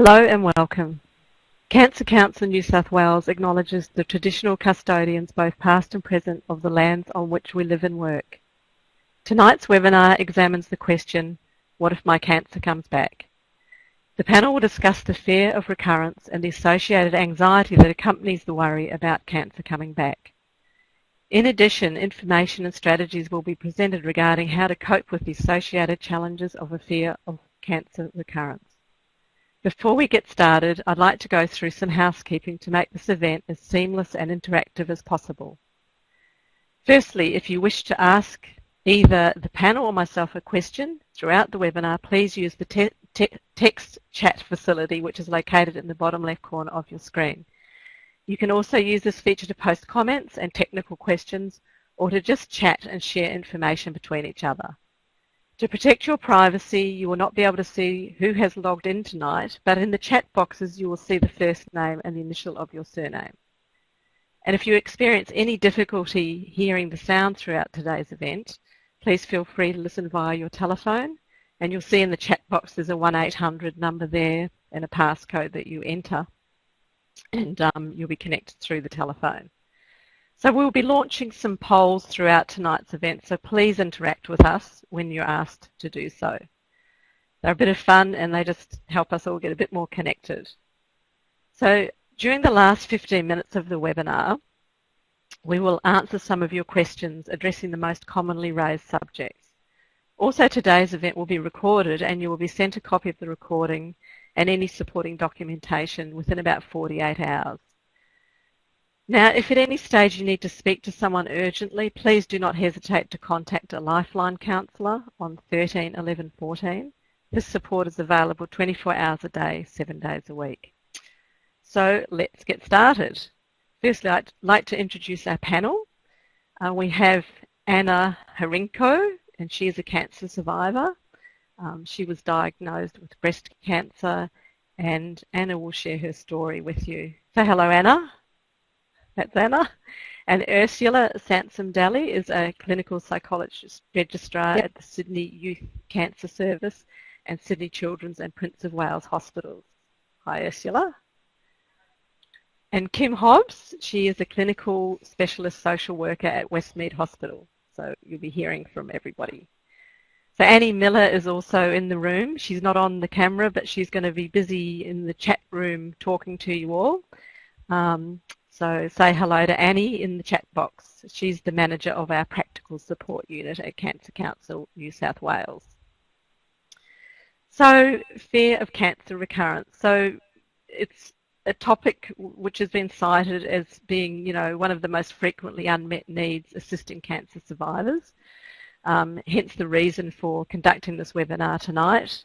Hello and welcome. Cancer Council New South Wales acknowledges the traditional custodians, both past and present, of the lands on which we live and work. Tonight's webinar examines the question, what if my cancer comes back? The panel will discuss the fear of recurrence and the associated anxiety that accompanies the worry about cancer coming back. In addition, information and strategies will be presented regarding how to cope with the associated challenges of a fear of cancer recurrence. Before we get started, I'd like to go through some housekeeping to make this event as seamless and interactive as possible. Firstly, if you wish to ask either the panel or myself a question throughout the webinar, please use the text chat facility, which is located in the bottom left corner of your screen. You can also use this feature to post comments and technical questions, or to just chat and share information between each other. To protect your privacy, you will not be able to see who has logged in tonight, but in the chat boxes you will see the first name and the initial of your surname. And if you experience any difficulty hearing the sound throughout today's event, please feel free to listen via your telephone, and you'll see in the chat box there's a 1-800 number there and a passcode that you enter, and you'll be connected through the telephone. So we'll be launching some polls throughout tonight's event, so please interact with us when you're asked to do so. They're a bit of fun and they just help us all get a bit more connected. So during the last 15 minutes of the webinar, we will answer some of your questions addressing the most commonly raised subjects. Also, today's event will be recorded and you will be sent a copy of the recording and any supporting documentation within about 48 hours. Now, if at any stage you need to speak to someone urgently, please do not hesitate to contact a Lifeline counsellor on 13 11 14. This support is available 24 hours a day, 7 days a week. So let's get started. Firstly, I'd like to introduce our panel. We have Anna Harinko, and she is a cancer survivor. She was diagnosed with breast cancer, and Anna will share her story with you. So hello, Anna. That's Anna. And Ursula Sansom-Daly is a clinical psychologist registrar at the Sydney Youth Cancer Service and Sydney Children's and Prince of Wales Hospitals. Hi, Ursula. And Kim Hobbs, she is a clinical specialist social worker at Westmead Hospital. So you'll be hearing from everybody. So Annie Miller is also in the room. She's not on the camera, but she's going to be busy in the chat room talking to you all. So say hello to Annie in the chat box. She's the manager of our practical support unit at Cancer Council New South Wales. So fear of cancer recurrence. So it's a topic which has been cited as being, one of the most frequently unmet needs assisting cancer survivors. Hence the reason for conducting this webinar tonight.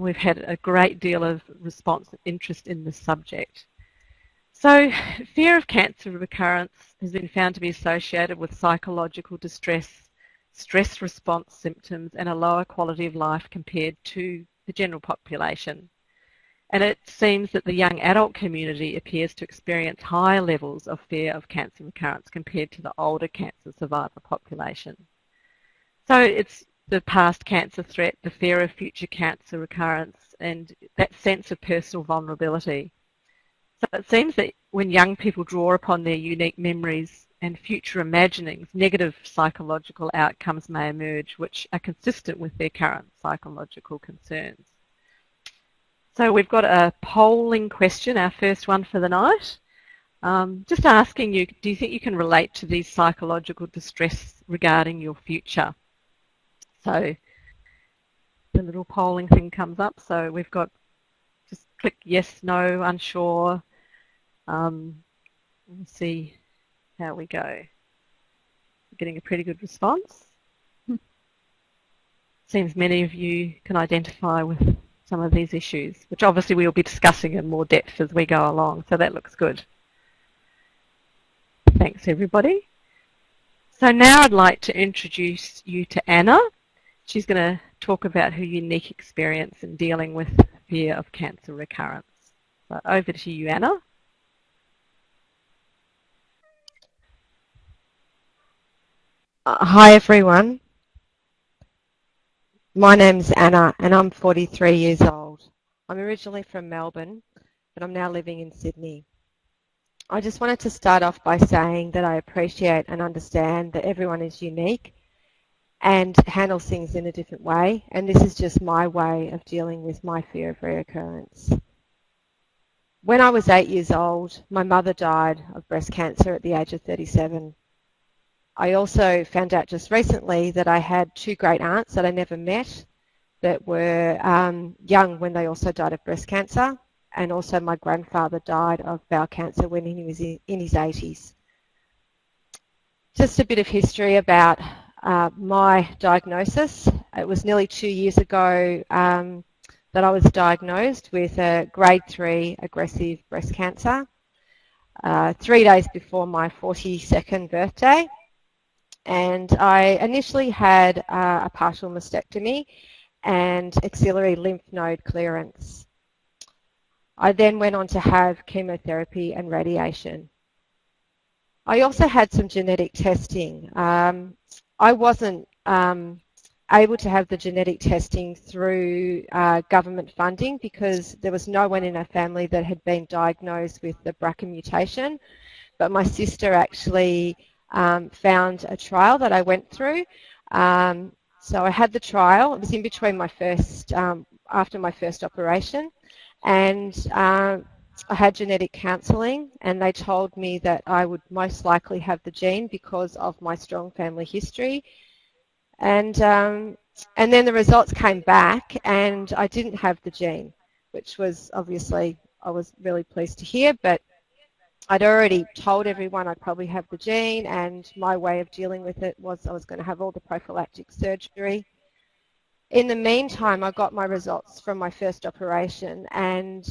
We've had a great deal of response and interest in this subject. So fear of cancer recurrence has been found to be associated with psychological distress, stress response symptoms, and a lower quality of life compared to the general population. And it seems that the young adult community appears to experience higher levels of fear of cancer recurrence compared to the older cancer survivor population. So it's the past cancer threat, the fear of future cancer recurrence, and that sense of personal vulnerability. So it seems that when young people draw upon their unique memories and future imaginings, negative psychological outcomes may emerge which are consistent with their current psychological concerns. So we've got a polling question, our first one for the night. Just asking you, do you think you can relate to these psychological distress regarding your future? So the little polling thing comes up. So we've got, just click yes, no, unsure. We'll see how we go. We're getting a pretty good response. Seems many of you can identify with some of these issues, which obviously we'll be discussing in more depth as we go along, so that looks good. Thanks, everybody. So now I'd like to introduce you to Anna. She's going to talk about her unique experience in dealing with fear of cancer recurrence. So over to you, Anna. Hi everyone, my name's Anna and I'm 43 years old. I'm originally from Melbourne, but I'm now living in Sydney. I just wanted to start off by saying that I appreciate and understand that everyone is unique and handles things in a different way, and this is just my way of dealing with my fear of reoccurrence. When I was 8 years old, my mother died of breast cancer at the age of 37. I also found out just recently that I had two great aunts that I never met that were young when they also died of breast cancer, and also my grandfather died of bowel cancer when he was in his 80s. Just a bit of history about my diagnosis. It was nearly 2 years ago that I was diagnosed with a grade 3 aggressive breast cancer, 3 days before my 42nd birthday. And I initially had a partial mastectomy and axillary lymph node clearance. I then went on to have chemotherapy and radiation. I also had some genetic testing. I wasn't able to have the genetic testing through government funding because there was no one in our family that had been diagnosed with the BRCA mutation, but my sister actually found a trial that I went through. So I had the trial. It was in between my first, after my first operation, and I had genetic counselling, and they told me that I would most likely have the gene because of my strong family history. And then the results came back, and I didn't have the gene, which was obviously I was really pleased to hear, but I'd already told everyone I'd probably have the gene, and my way of dealing with it was I was going to have all the prophylactic surgery. In the meantime, I got my results from my first operation, and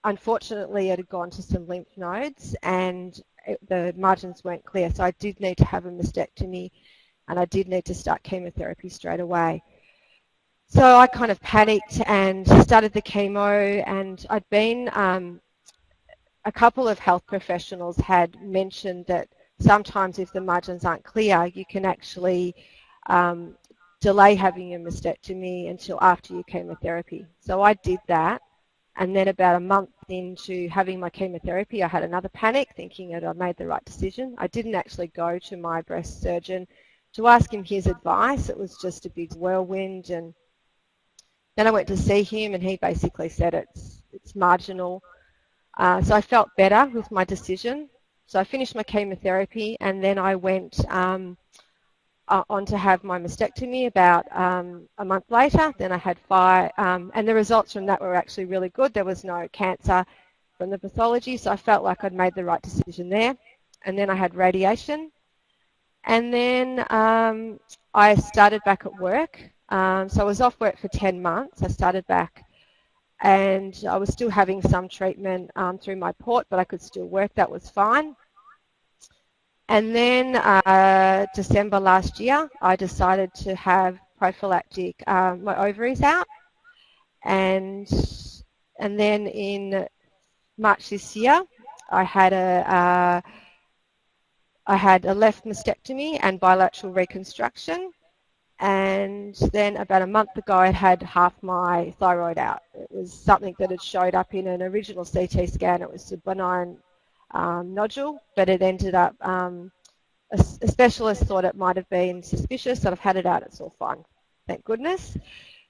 unfortunately it had gone to some lymph nodes and the margins weren't clear, so I did need to have a mastectomy and I did need to start chemotherapy straight away. So I kind of panicked and started the chemo, and I'd been, a couple of health professionals had mentioned that sometimes if the margins aren't clear, you can actually delay having your mastectomy until after your chemotherapy. So I did that, and then about a month into having my chemotherapy, I had another panic thinking that I made the right decision. I didn't actually go to my breast surgeon to ask him his advice. It was just a big whirlwind, and then I went to see him and he basically said it's marginal. So I felt better with my decision. So I finished my chemotherapy, and then I went on to have my mastectomy about a month later. Then I had 5, and the results from that were actually really good. There was no cancer from the pathology, so I felt like I'd made the right decision there. And then I had radiation. And then I started back at work. So I was off work for 10 months. I started back, and I was still having some treatment through my port, but I could still work. That was fine. And then December last year, I decided to have prophylactic my ovaries out, and then in March this year, I had a left mastectomy and bilateral reconstruction. And then about a month ago, I had half my thyroid out. It was something that had showed up in an original CT scan. It was a benign nodule, but it ended up, a specialist thought it might have been suspicious, and I've had it out. It's all fine, thank goodness.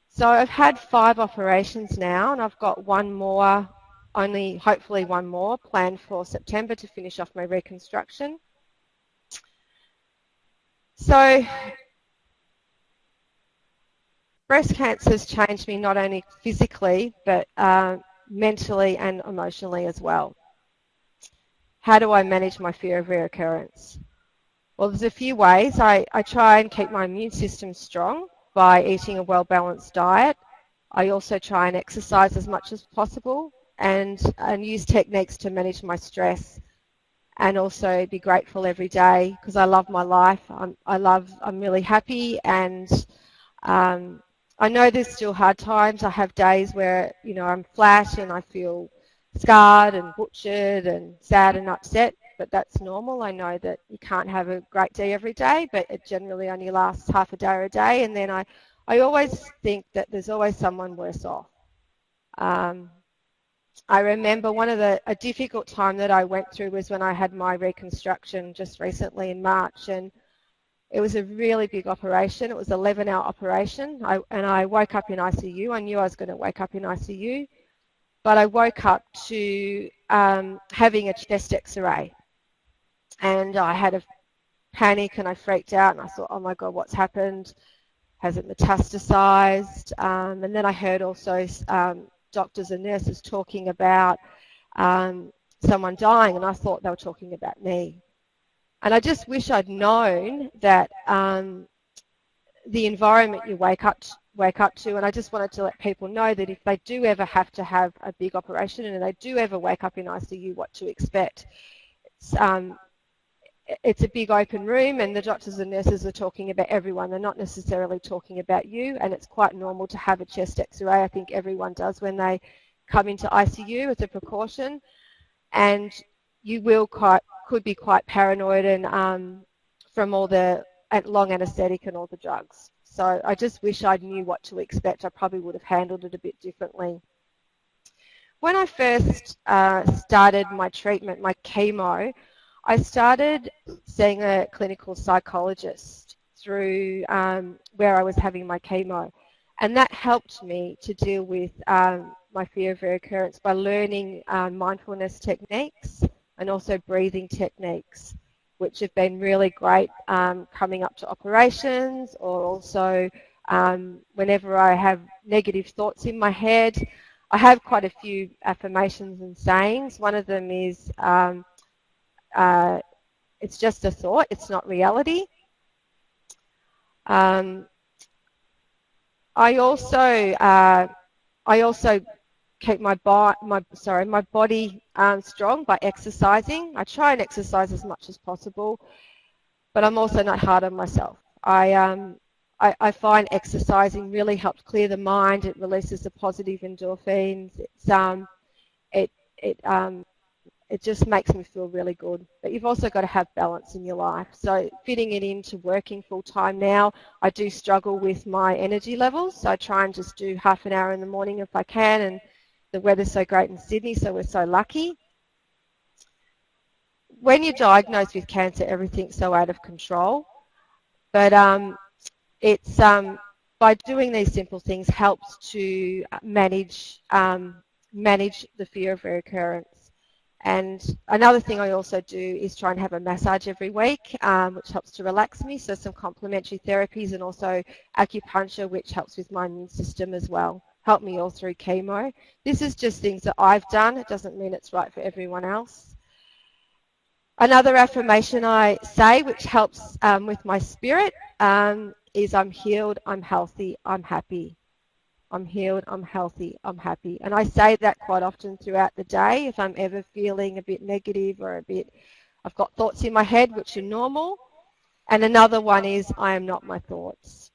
So I've had 5 operations now, and I've got one more, hopefully one more, planned for September to finish off my reconstruction. So breast cancer has changed me not only physically, but mentally and emotionally as well. How do I manage my fear of reoccurrence? Well, there's a few ways. I try and keep my immune system strong by eating a well-balanced diet. I also try and exercise as much as possible and use techniques to manage my stress, and also be grateful every day because I love my life. I'm really happy, and I know there's still hard times. I have days where, you know, I'm flat and I feel scarred and butchered and sad and upset, but that's normal. I know that you can't have a great day every day, but it generally only lasts half a day or a day, and then I always think that there's always someone worse off. I remember a difficult time that I went through was when I had my reconstruction just recently in March, and it was a really big operation. It was an 11-hour operation, and I woke up in ICU. I knew I was going to wake up in ICU, but I woke up to having a chest X-ray, and I had a panic and I freaked out and I thought, oh my God, what's happened? Has it metastasized? And then I heard also doctors and nurses talking about someone dying, and I thought they were talking about me. And I just wish I'd known that the environment you wake up to, and I just wanted to let people know that if they do ever have to have a big operation and they do ever wake up in ICU, what to expect. It's a big open room, and the doctors and nurses are talking about everyone. They're not necessarily talking about you, and it's quite normal to have a chest X-ray. I think everyone does when they come into ICU as a precaution, and you could be quite paranoid and from all the long anaesthetic and all the drugs. So I just wish I knew what to expect. I probably would have handled it a bit differently. When I first started my treatment, my chemo, I started seeing a clinical psychologist through where I was having my chemo, and that helped me to deal with my fear of recurrence by learning mindfulness techniques and also breathing techniques, which have been really great coming up to operations, or also whenever I have negative thoughts in my head. I have quite a few affirmations and sayings. One of them is it's just a thought, it's not reality. I also keep my body strong by exercising. I try and exercise as much as possible, but I'm also not hard on myself. I find exercising really helps clear the mind. It releases the positive endorphins. It just makes me feel really good. But you've also got to have balance in your life. So fitting it into working full time now, I do struggle with my energy levels. So I try and just do half an hour in the morning if I can. And the weather's so great in Sydney, so we're so lucky. When you're diagnosed with cancer, everything's so out of control. But it's by doing these simple things helps to manage the fear of recurrence. And another thing I also do is try and have a massage every week, which helps to relax me. So some complementary therapies and also acupuncture, which helps with my immune system as well. Help me all through chemo. This is just things that I've done. It doesn't mean it's right for everyone else. Another affirmation I say, which helps with my spirit, is I'm healed, I'm healthy, I'm happy. I'm healed, I'm healthy, I'm happy. And I say that quite often throughout the day if I'm ever feeling a bit negative or I've got thoughts in my head, which are normal. And another one is I am not my thoughts.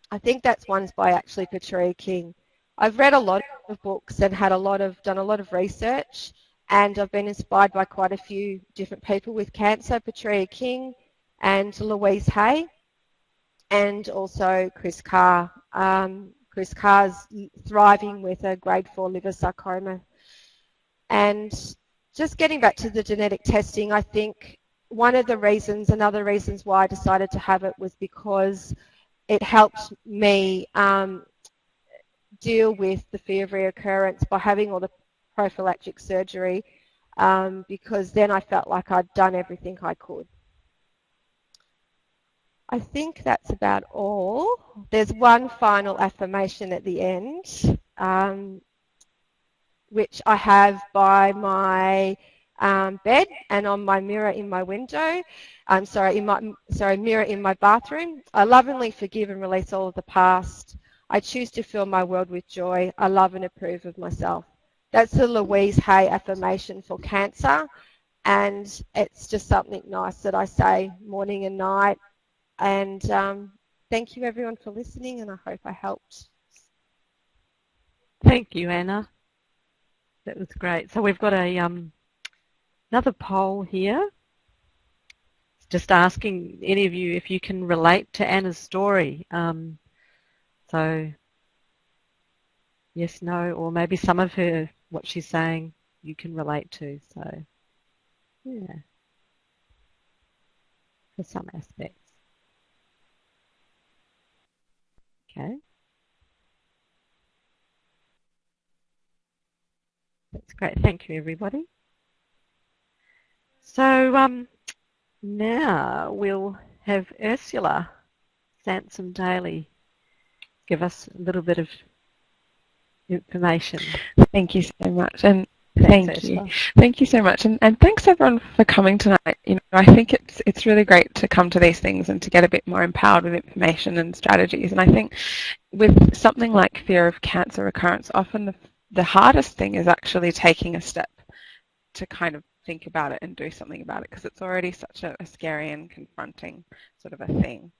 I think that's one's by actually Petrea King. I've read a lot of books and done a lot of research, and I've been inspired by quite a few different people with cancer, Petrea King and Louise Hay, and also Chris Carr. Chris Carr's thriving with a grade 4 liver sarcoma. And just getting back to the genetic testing, I think another reasons why I decided to have it was because it helped me deal with the fear of reoccurrence by having all the prophylactic surgery, because then I felt like I'd done everything I could. I think that's about all. There's one final affirmation at the end, which I have by my bed and on my mirror in my window. Mirror in my bathroom. I lovingly forgive and release all of the past. I choose to fill my world with joy. I love and approve of myself. That's the Louise Hay affirmation for cancer, and it's just something nice that I say morning and night. And thank you everyone for listening, and I hope I helped. Thank you, Anna. That was great. So we've got another poll here. It's just asking any of you if you can relate to Anna's story. So yes, no, or maybe some of her, what she's saying, you can relate to. So, yeah, for some aspects. Okay, that's great. Thank you, everybody. So, now we'll have Ursula Sansom Daly give us a little bit of information. Thank you so much, and Thanks, thank you. Ursula. Thank you so much, and thanks everyone for coming tonight. You know, I think it's really great to come to these things and to get a bit more empowered with information and strategies. And I think with something like fear of cancer recurrence, often the hardest thing is actually taking a step to kind of think about it and do something about it, because it's already such a scary and confronting sort of a thing.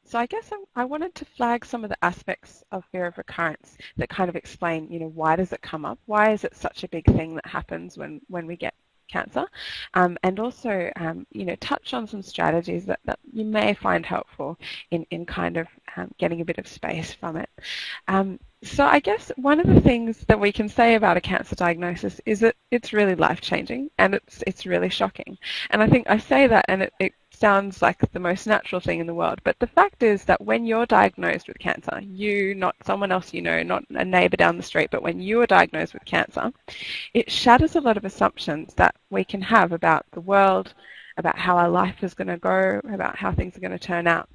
So I guess I wanted to flag some of the aspects of fear of recurrence that kind of explain, you know, why does it come up? Why is it such a big thing that happens when we get cancer? And also, you know, touch on some strategies that you may find helpful in kind of getting a bit of space from it. So I guess one of the things that we can say about a cancer diagnosis is that it's really life-changing and it's really shocking. And I think I say that and it sounds like the most natural thing in the world, but the fact is that when you're diagnosed with cancer, you, not someone else you know, not a neighbour down the street, but when you are diagnosed with cancer, it shatters a lot of assumptions that we can have about the world, about how our life is going to go, about how things are going to turn out.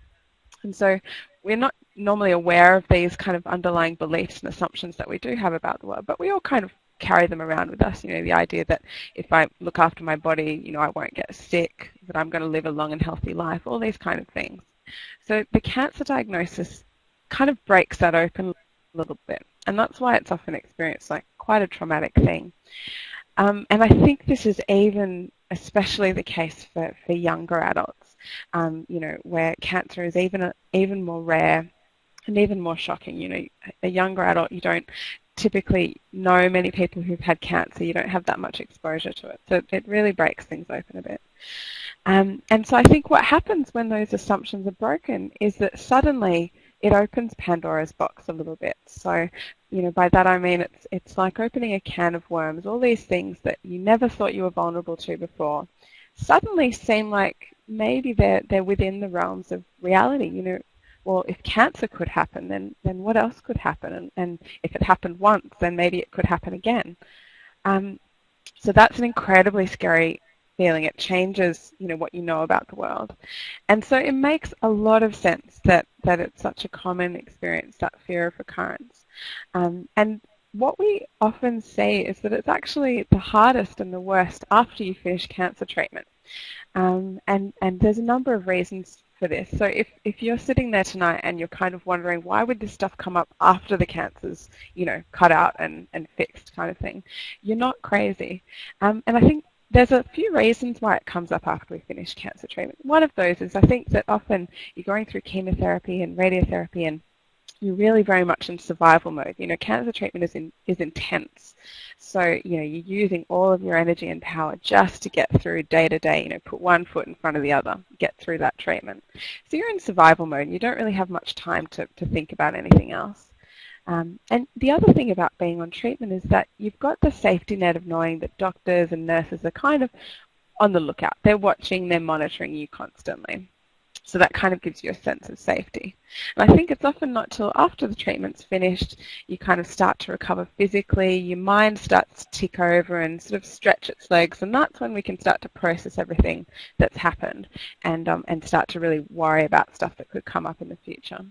And so we're not normally aware of these kind of underlying beliefs and assumptions that we do have about the world, but we all kind of carry them around with us. You know, the idea that if I look after my body, you know, I won't get sick, that I'm going to live a long and healthy life, all these kind of things. So the cancer diagnosis kind of breaks that open a little bit, and that's why it's often experienced like quite a traumatic thing. And I think this is especially the case for younger adults, you know, where cancer is even more rare and even more shocking. You know, a younger adult, you don't typically know many people who've had cancer. You don't have that much exposure to it. So it really breaks things open a bit. And so I think what happens when those assumptions are broken is that suddenly it opens Pandora's box a little bit. So, you know, by that I mean it's like opening a can of worms. All these things that you never thought you were vulnerable to before suddenly seem like maybe they're within the realms of reality. You know, well, if cancer could happen, then what else could happen? And if it happened once, then maybe it could happen again. So that's an incredibly scary feeling. It changes, you know, what you know about the world. And so it makes a lot of sense that it's such a common experience, that fear of recurrence. And what we often say is that it's actually the hardest and the worst after you finish cancer treatment. And there's a number of reasons for this. So if you're sitting there tonight and you're kind of wondering why would this stuff come up after the cancer's, you know, cut out and fixed kind of thing, you're not crazy. And I think there's a few reasons why it comes up after we finish cancer treatment. One of those is I think that often you're going through chemotherapy and radiotherapy and you're really very much in survival mode. You know, cancer treatment is intense. So, you know, you're using all of your energy and power just to get through day to day, you know, put one foot in front of the other, get through that treatment. So you're in survival mode. You don't really have much time to think about anything else. And the other thing about being on treatment is that you've got the safety net of knowing that doctors and nurses are kind of on the lookout. They're watching, they're monitoring you constantly. So that kind of gives you a sense of safety. And I think it's often not till after the treatment's finished you kind of start to recover physically, your mind starts to tick over and sort of stretch its legs, and that's when we can start to process everything that's happened and start to really worry about stuff that could come up in the future.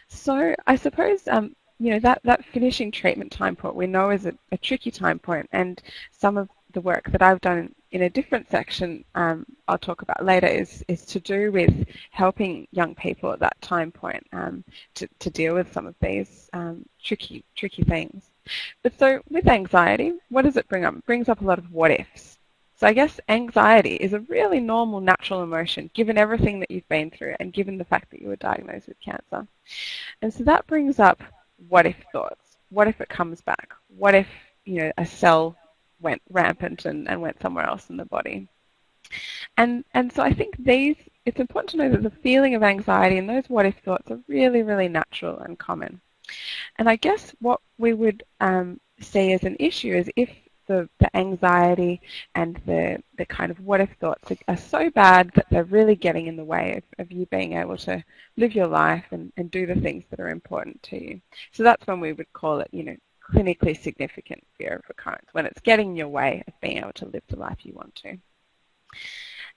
So I suppose you know, that finishing treatment time point we know is a tricky time point, and some of the work that I've done in a different section I'll talk about later is to do with helping young people at that time point to deal with some of these tricky things. But so with anxiety, what does it bring up? It brings up a lot of what ifs. So I guess anxiety is a really normal, natural emotion given everything that you've been through and given the fact that you were diagnosed with cancer. And so that brings up what if thoughts. What if it comes back? What if, you know, a cell went rampant and went somewhere else in the body? And so I think it's important to know that the feeling of anxiety and those what if thoughts are really, really natural and common. And I guess what we would see as an issue is if the anxiety and the kind of what if thoughts are so bad that they're really getting in the way of you being able to live your life and do the things that are important to you. So that's when we would call it, clinically significant fear of recurrence, when it's getting in your way of being able to live the life you want to.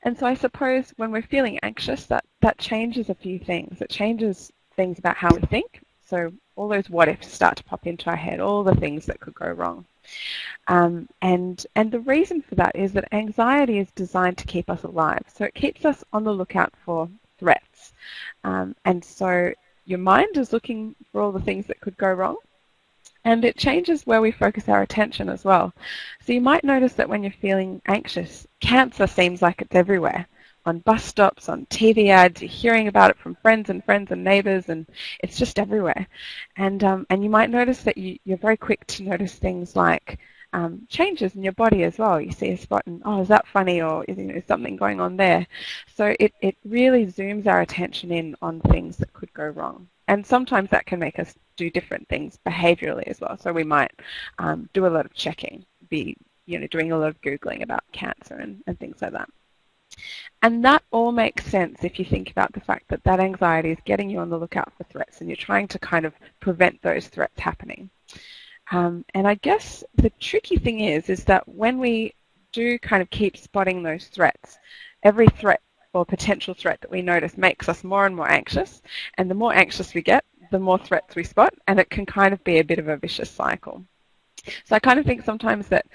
And so I suppose when we're feeling anxious, that changes a few things. It changes things about how we think. So all those what ifs start to pop into our head, all the things that could go wrong. And the reason for that is that anxiety is designed to keep us alive. So it keeps us on the lookout for threats. And so your mind is looking for all the things that could go wrong. And it changes where we focus our attention as well. So you might notice that when you're feeling anxious, cancer seems like it's everywhere. On bus stops, on TV ads, you're hearing about it from friends and neighbors, and it's just everywhere. And you might notice that you're very quick to notice things like changes in your body as well. You see a spot and, oh, is that funny, or is something going on there? So it really zooms our attention in on things that could go wrong. And sometimes that can make us do different things behaviorally as well. So we might do a lot of checking, be doing a lot of Googling about cancer and things like that. And that all makes sense if you think about the fact that that anxiety is getting you on the lookout for threats, and you're trying to kind of prevent those threats happening. And I guess the tricky thing is that when we do kind of keep spotting those threats, every threat or potential threat that we notice makes us more and more anxious, and the more anxious we get, the more threats we spot, and it can kind of be a bit of a vicious cycle. So I kind of think sometimes that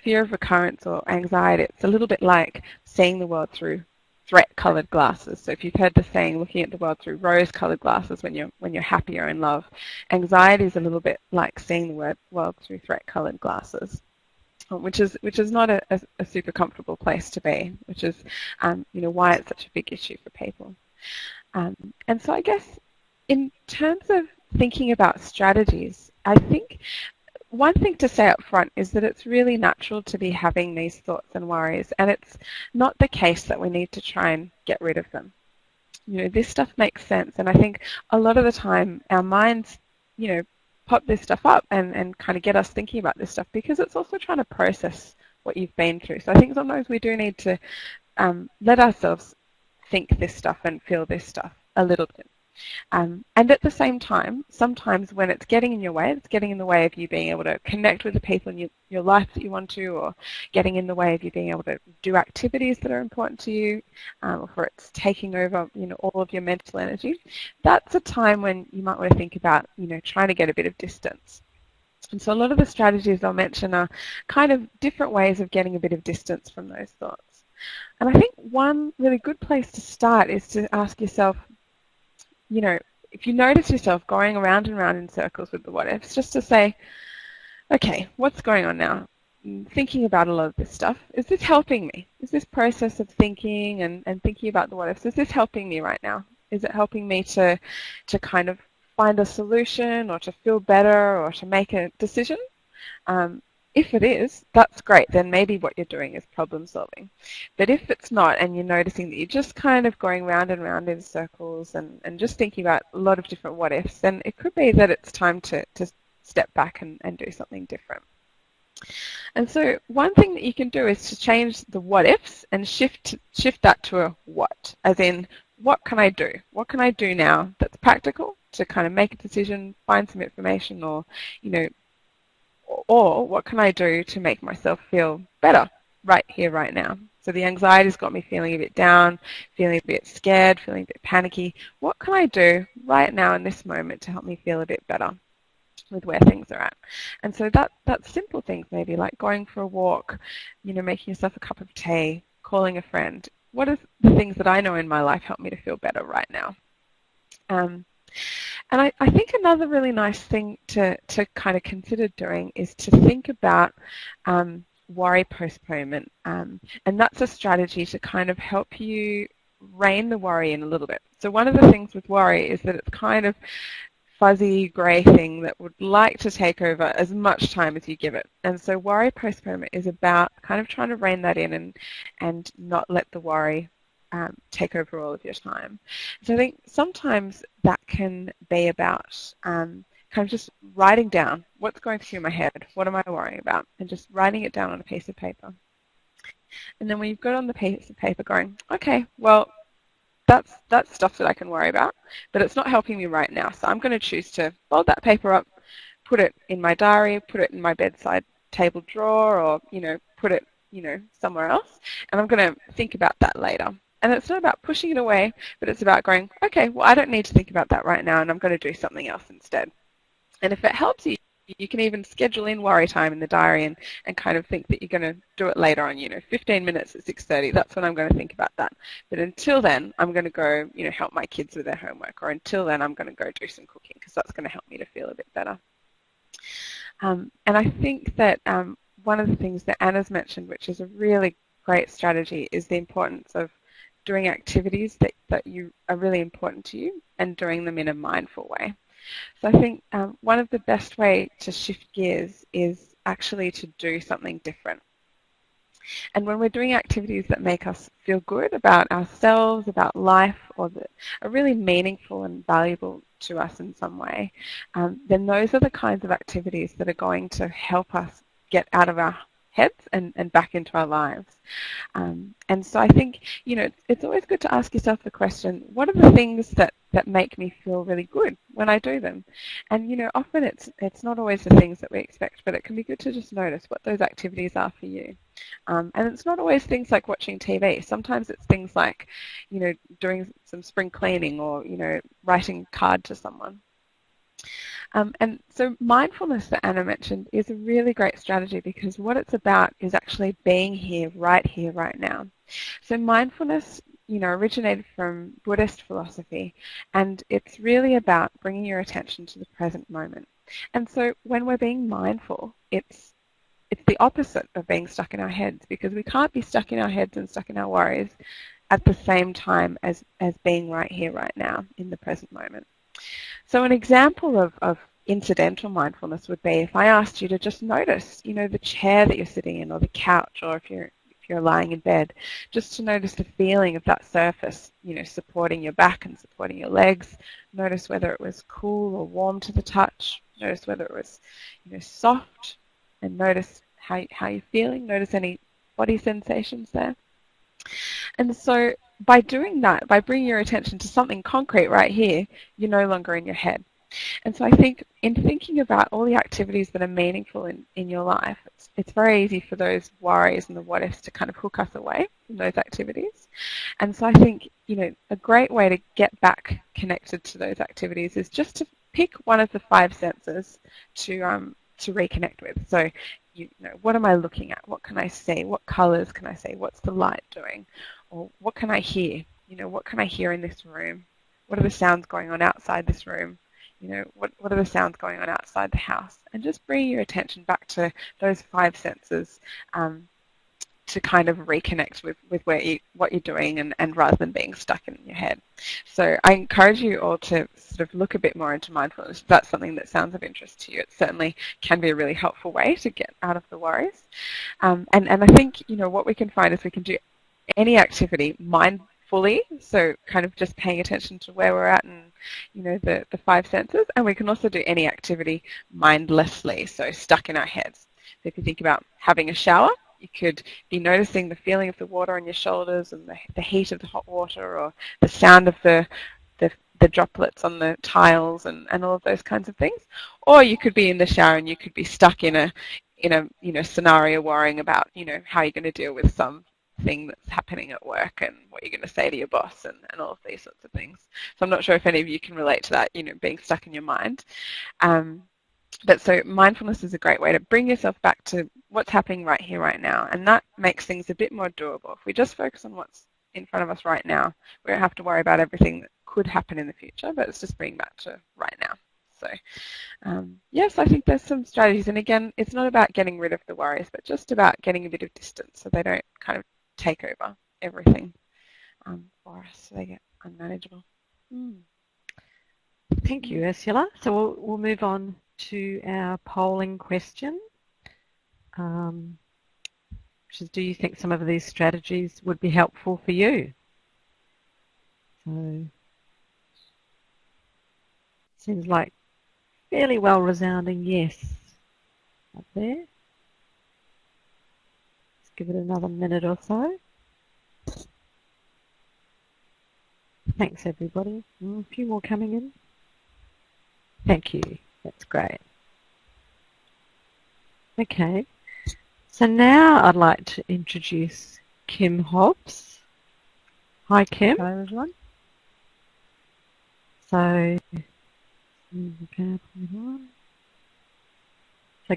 fear of recurrence or anxiety, it's a little bit like seeing the world through threat-colored glasses. So if you've heard the saying, looking at the world through rose-colored glasses when you're happy or in love, anxiety is a little bit like seeing the world through threat-colored glasses, which is not a super comfortable place to be, which is why it's such a big issue for people. And so I guess in terms of thinking about strategies, I think one thing to say up front is that it's really natural to be having these thoughts and worries, and it's not the case that we need to try and get rid of them. This stuff makes sense, and I think a lot of the time our minds, pop this stuff up and kind of get us thinking about this stuff because it's also trying to process what you've been through. So I think sometimes we do need to let ourselves think this stuff and feel this stuff a little bit. And at the same time, sometimes when it's getting in your way, it's getting in the way of you being able to connect with the people in your life that you want to, or getting in the way of you being able to do activities that are important to you, or it's taking over, all of your mental energy. That's a time when you might want to think about, trying to get a bit of distance. And so a lot of the strategies I'll mention are kind of different ways of getting a bit of distance from those thoughts. And I think one really good place to start is to ask yourself, if you notice yourself going around and around in circles with the what ifs, just to say, okay, what's going on now? Thinking about a lot of this stuff, is this helping me? Is this process of thinking and thinking about the what ifs, is this helping me right now? Is it helping me to kind of find a solution or to feel better or to make a decision? If it is, that's great. Then maybe what you're doing is problem solving. But if it's not, and you're noticing that you're just kind of going round and round in circles and just thinking about a lot of different what ifs, then it could be that it's time to step back and do something different. And so one thing that you can do is to change the what ifs and shift that to a what, as in, what can I do? What can I do now that's practical to kind of make a decision, find some information, or or what can I do to make myself feel better right here, right now? So the anxiety's got me feeling a bit down, feeling a bit scared, feeling a bit panicky. What can I do right now in this moment to help me feel a bit better with where things are at? And so that's simple things, maybe like going for a walk, making yourself a cup of tea, calling a friend. What are the things that I know in my life help me to feel better right now? And I think another really nice thing to kind of consider doing is to think about worry postponement. And that's a strategy to kind of help you rein the worry in a little bit. So one of the things with worry is that it's kind of fuzzy grey thing that would like to take over as much time as you give it. And so worry postponement is about kind of trying to rein that in and not let the worry take over all of your time. So I think sometimes that can be about kind of just writing down what's going through my head, what am I worrying about, and just writing it down on a piece of paper. And then when you've got it on the piece of paper going, okay, well, that's stuff that I can worry about, but it's not helping me right now. So I'm going to choose to fold that paper up, put it in my diary, put it in my bedside table drawer, or put it somewhere else, and I'm going to think about that later. And it's not about pushing it away, but it's about going, okay, well, I don't need to think about that right now, and I'm going to do something else instead. And if it helps you, you can even schedule in worry time in the diary and kind of think that you're going to do it later on, 15 minutes at 6:30, that's when I'm going to think about that. But until then, I'm going to go, help my kids with their homework, or until then, I'm going to go do some cooking because that's going to help me to feel a bit better. And I think that one of the things that Anna's mentioned, which is a really great strategy, is the importance of doing activities that you are really important to you and doing them in a mindful way. So I think one of the best way to shift gears is actually to do something different. And when we're doing activities that make us feel good about ourselves, about life, or that are really meaningful and valuable to us in some way, then those are the kinds of activities that are going to help us get out of our heads and back into our lives. And so I think, it's always good to ask yourself the question, what are the things that make me feel really good when I do them? And, often it's not always the things that we expect, but it can be good to just notice what those activities are for you. And it's not always things like watching TV. Sometimes it's things like, doing some spring cleaning or, writing a card to someone. And so mindfulness that Anna mentioned is a really great strategy because what it's about is actually being here, right now. So mindfulness, originated from Buddhist philosophy, and it's really about bringing your attention to the present moment. And so when we're being mindful, it's the opposite of being stuck in our heads because we can't be stuck in our heads and stuck in our worries at the same time as being right here, right now in the present moment. So an example of incidental mindfulness would be if I asked you to just notice, the chair that you're sitting in or the couch, or if you're lying in bed, just to notice the feeling of that surface, supporting your back and supporting your legs. Notice whether it was cool or warm to the touch. Notice whether it was, soft, and notice how you're feeling. Notice any body sensations there. And so by doing that, by bringing your attention to something concrete right here, you're no longer in your head. And so I think in thinking about all the activities that are meaningful in your life, it's very easy for those worries and the what ifs to kind of hook us away from those activities. And so I think, a great way to get back connected to those activities is just to pick one of the 5 senses to reconnect with. So, what am I looking at? What can I see? What colors can I see? What's the light doing? Or what can I hear? What can I hear in this room? What are the sounds going on outside this room? What are the sounds going on outside the house? And just bring your attention back to those 5 senses to kind of reconnect with what you're doing and rather than being stuck in your head. So I encourage you all to sort of look a bit more into mindfulness. If that's something that sounds of interest to you, it certainly can be a really helpful way to get out of the worries. And I think, what we can find is we can do any activity mindfully, so kind of just paying attention to where we're at and, the 5 senses. And we can also do any activity mindlessly, so stuck in our heads. So if you think about having a shower, you could be noticing the feeling of the water on your shoulders and the heat of the hot water, or the sound of the droplets on the tiles and all of those kinds of things. Or you could be in the shower and you could be stuck in a scenario worrying about how you're going to deal with some thing that's happening at work and what you're going to say to your boss and all of these sorts of things. So I'm not sure if any of you can relate to that, being stuck in your mind. But so mindfulness is a great way to bring yourself back to what's happening right here, right now. And that makes things a bit more doable. If we just focus on what's in front of us right now, we don't have to worry about everything that could happen in the future, but it's just bringing back to right now. So yes, I think there's some strategies. And again, it's not about getting rid of the worries, but just about getting a bit of distance so they don't kind of take over everything for us, so they get unmanageable. Thank you, Ursula. So we'll move on to our polling question, which is, do you think some of these strategies would be helpful for you? So seems like Fairly well resounding yes up there. Let's give it another minute or so. Thanks everybody. A few more coming in. Thank you. That's great. Okay. So now I'd like to introduce Kim Hobbs. Hi Kim. Hello everyone. So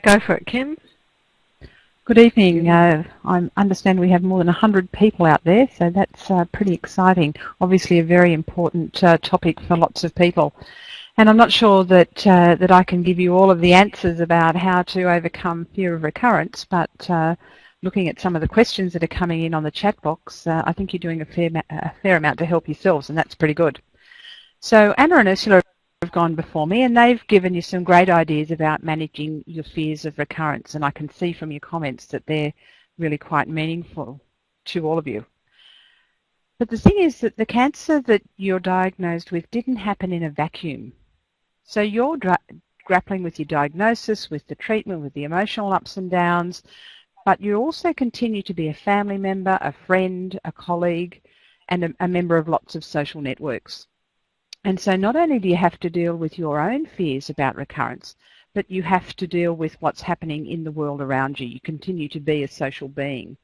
go for it, Kim. Good evening. I understand we have more than 100 people out there, so that's pretty exciting. Obviously a very important topic for lots of people. And I'm not sure that that I can give you all of the answers about how to overcome fear of recurrence, but looking at some of the questions that are coming in on the chat box, I think you're doing a fair amount to help yourselves, and that's pretty good. So Anna and Ursula have gone before me, and they've given you some great ideas about managing your fears of recurrence, and I can see from your comments that they're really quite meaningful to all of you. But the thing is that the cancer that you're diagnosed with didn't happen in a vacuum. So you're grappling with your diagnosis, with the treatment, with the emotional ups and downs, but you also continue to be a family member, a friend, a colleague, and a member of lots of social networks. And so not only do you have to deal with your own fears about recurrence, but you have to deal with what's happening in the world around you. You continue to be a social being.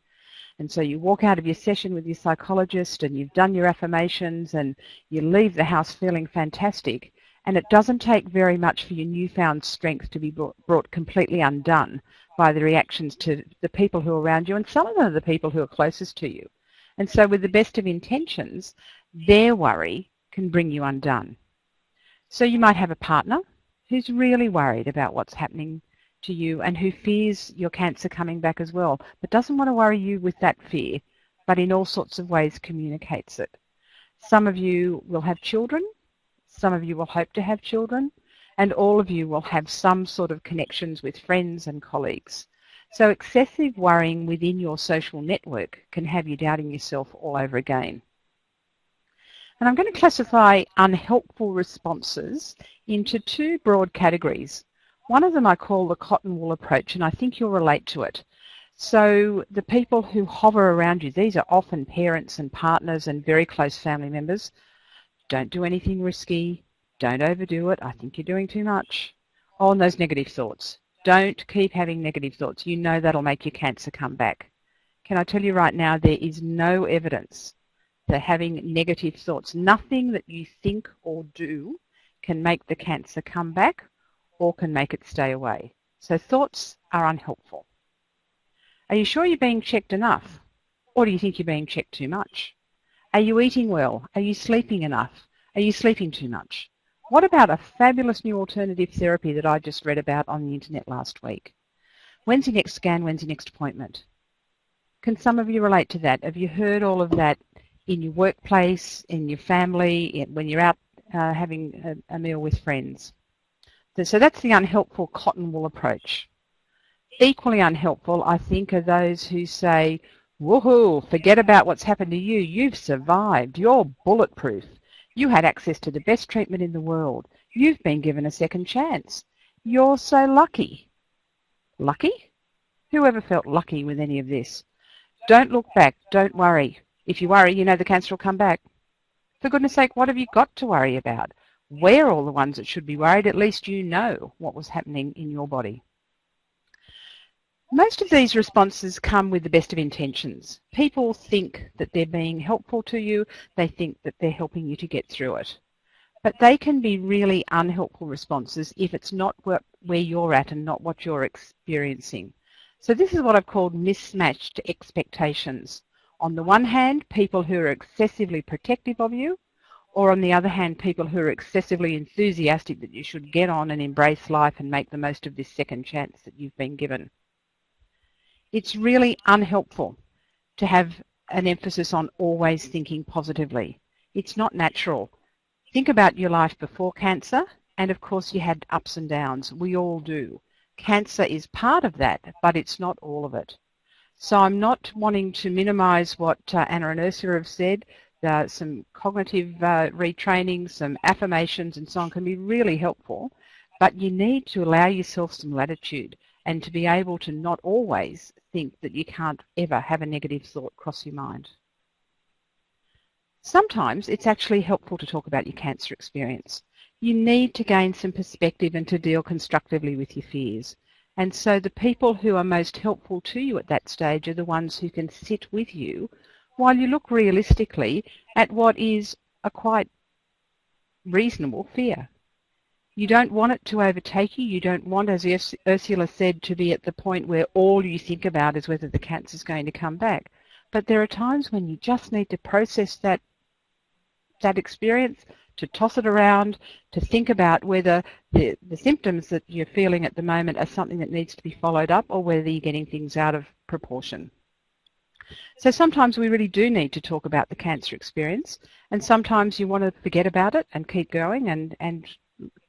And so you walk out of your session with your psychologist and you've done your affirmations and you leave the house feeling fantastic. And it doesn't take very much for your newfound strength to be brought completely undone by the reactions to the people who are around you, and some of them are the people who are closest to you. And so with the best of intentions, their worry can bring you undone. So you might have a partner who's really worried about what's happening to you and who fears your cancer coming back as well, but doesn't want to worry you with that fear, but in all sorts of ways communicates it. Some of you will have children, some of you will hope to have children, and all of you will have some sort of connections with friends and colleagues. So excessive worrying within your social network can have you doubting yourself all over again. And I'm going to classify unhelpful responses into two broad categories. One of them I call the cotton wool approach, and I think you'll relate to it. So the people who hover around you, these are often parents and partners and very close family members. Don't do anything risky. Don't overdo it. I think you're doing too much. Oh, and those negative thoughts. Don't keep having negative thoughts. You know that'll make your cancer come back. Can I tell you right now, there is no evidence that having negative thoughts, nothing that you think or do can make the cancer come back or can make it stay away. So thoughts are unhelpful. Are you sure you're being checked enough? Or do you think you're being checked too much? Are you eating well? Are you sleeping enough? Are you sleeping too much? What about a fabulous new alternative therapy that I just read about on the internet last week? When's your next scan? When's your next appointment? Can some of you relate to that? Have you heard all of that in your workplace, in your family, when you're out having a meal with friends? So that's the unhelpful cotton wool approach. Equally unhelpful, I think, are those who say, woohoo, forget about what's happened to you. You've survived. You're bulletproof. You had access to the best treatment in the world. You've been given a second chance. You're so lucky. Lucky? Who ever felt lucky with any of this? Don't look back. Don't worry. If you worry, you know the cancer will come back. For goodness sake, what have you got to worry about? We're all the ones that should be worried. At least you know what was happening in your body. Most of these responses come with the best of intentions. People think that they're being helpful to you. They think that they're helping you to get through it. But they can be really unhelpful responses if it's not where you're at and not what you're experiencing. So this is what I've called mismatched expectations. On the one hand, people who are excessively protective of you, or on the other hand, people who are excessively enthusiastic that you should get on and embrace life and make the most of this second chance that you've been given. It's really unhelpful to have an emphasis on always thinking positively. It's not natural. Think about your life before cancer, and of course you had ups and downs. We all do. Cancer is part of that, but it's not all of it. So I'm not wanting to minimise what Anna and Ursula have said. Some cognitive retraining, some affirmations and so on can be really helpful. But you need to allow yourself some latitude and to be able to not always think that you can't ever have a negative thought cross your mind. Sometimes it's actually helpful to talk about your cancer experience. You need to gain some perspective and to deal constructively with your fears. And so the people who are most helpful to you at that stage are the ones who can sit with you while you look realistically at what is a quite reasonable fear. You don't want it to overtake you. You don't want, as Ursula said, to be at the point where all you think about is whether the cancer is going to come back. But there are times when you just need to process that experience, to toss it around, to think about whether the symptoms that you're feeling at the moment are something that needs to be followed up or whether you're getting things out of proportion. So sometimes we really do need to talk about the cancer experience, and sometimes you want to forget about it and keep going and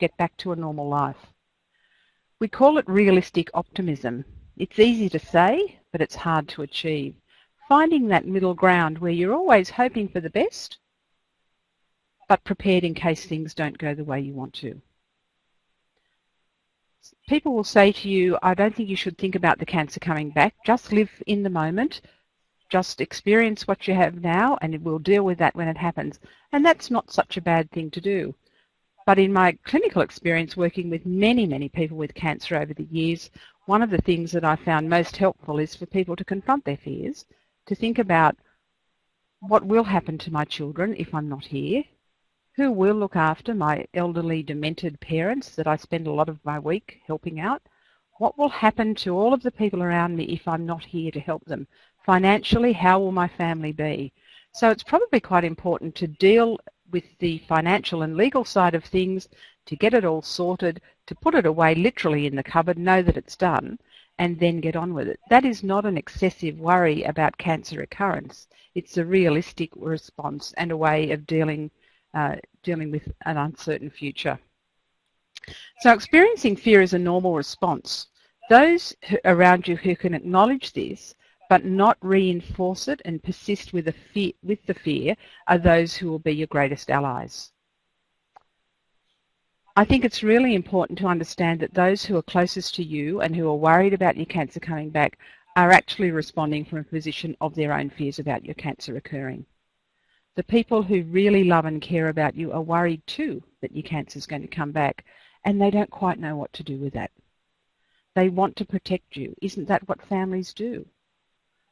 get back to a normal life. We call it realistic optimism. It's easy to say, but it's hard to achieve. Finding that middle ground where you're always hoping for the best, but prepared in case things don't go the way you want to. People will say to you, I don't think you should think about the cancer coming back. Just live in the moment. Just experience what you have now, and we'll deal with that when it happens. And that's not such a bad thing to do. But in my clinical experience working with many, many people with cancer over the years, one of the things that I found most helpful is for people to confront their fears, to think about what will happen to my children if I'm not here, who will look after my elderly, demented parents that I spend a lot of my week helping out, what will happen to all of the people around me if I'm not here to help them. Financially, how will my family be? So it's probably quite important to deal with the financial and legal side of things, to get it all sorted, to put it away literally in the cupboard, know that it's done, and then get on with it. That is not an excessive worry about cancer recurrence. It's a realistic response and a way of dealing with an uncertain future. So experiencing fear is a normal response. Those around you who can acknowledge this but not reinforce it and persist with the fear are those who will be your greatest allies. I think it's really important to understand that those who are closest to you and who are worried about your cancer coming back are actually responding from a position of their own fears about your cancer recurring. The people who really love and care about you are worried too that your cancer is going to come back, and they don't quite know what to do with that. They want to protect you. Isn't that what families do?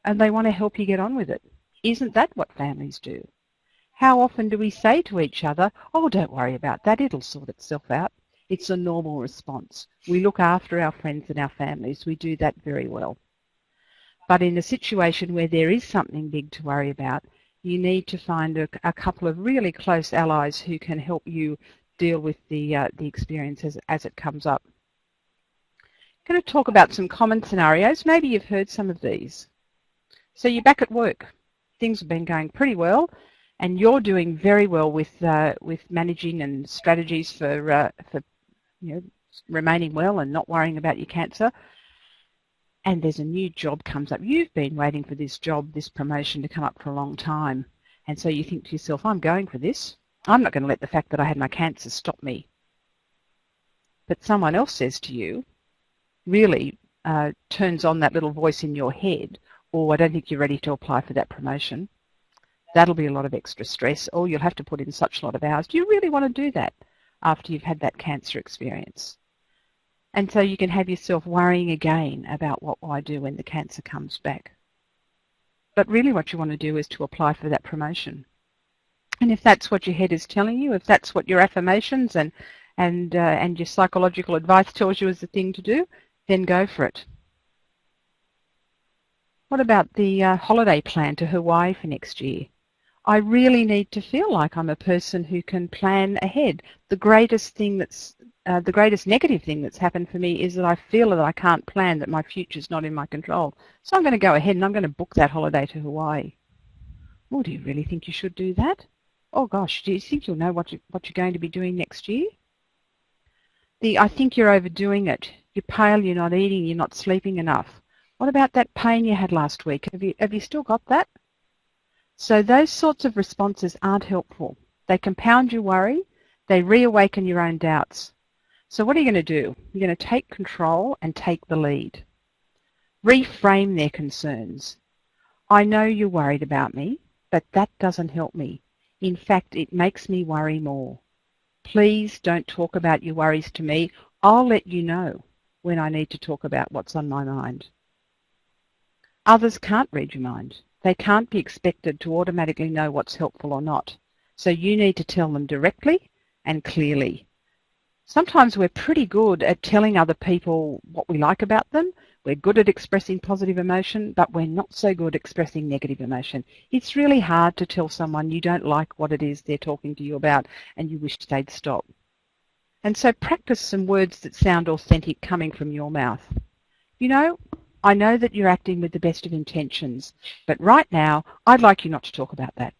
And they want to help you get on with it. Isn't that what families do? How often do we say to each other, oh, don't worry about that, it'll sort itself out? It's a normal response. We look after our friends and our families. We do that very well. But in a situation where there is something big to worry about, you need to find a couple of really close allies who can help you deal with the experience as it comes up. I'm going to talk about some common scenarios. Maybe you've heard some of these. So you're back at work. Things have been going pretty well, and you're doing very well with managing and strategies for remaining well and not worrying about your cancer. And there's a new job comes up. You've been waiting for this job, this promotion to come up for a long time. And so you think to yourself, I'm going for this. I'm not going to let the fact that I had my cancer stop me. But someone else says to you, really turns on that little voice in your head, or I don't think you're ready to apply for that promotion. That'll be a lot of extra stress, or you'll have to put in such a lot of hours. Do you really want to do that after you've had that cancer experience? And so you can have yourself worrying again about what will I do when the cancer comes back. But really what you want to do is to apply for that promotion. And if that's what your head is telling you, if that's what your affirmations and your psychological advice tells you is the thing to do, then go for it. What about the holiday plan to Hawaii for next year? I really need to feel like I'm a person who can plan ahead. The greatest negative thing that's happened for me is that I feel that I can't plan, that my future's not in my control. So I'm going to go ahead and I'm going to book that holiday to Hawaii. Well, do you really think you should do that? Oh gosh, do you think you'll know what you're going to be doing next year? I think you're overdoing it. You're pale, you're not eating, you're not sleeping enough. What about that pain you had last week? Have you still got that? So those sorts of responses aren't helpful. They compound your worry. They reawaken your own doubts. So what are you going to do? You're going to take control and take the lead. Reframe their concerns. I know you're worried about me, but that doesn't help me. In fact, it makes me worry more. Please don't talk about your worries to me. I'll let you know when I need to talk about what's on my mind. Others can't read your mind. They can't be expected to automatically know what's helpful or not. So you need to tell them directly and clearly. Sometimes we're pretty good at telling other people what we like about them. We're good at expressing positive emotion, but we're not so good at expressing negative emotion. It's really hard to tell someone you don't like what it is they're talking to you about and you wish they'd stop. And so practice some words that sound authentic coming from your mouth. You know, I know that you're acting with the best of intentions, but right now I'd like you not to talk about that.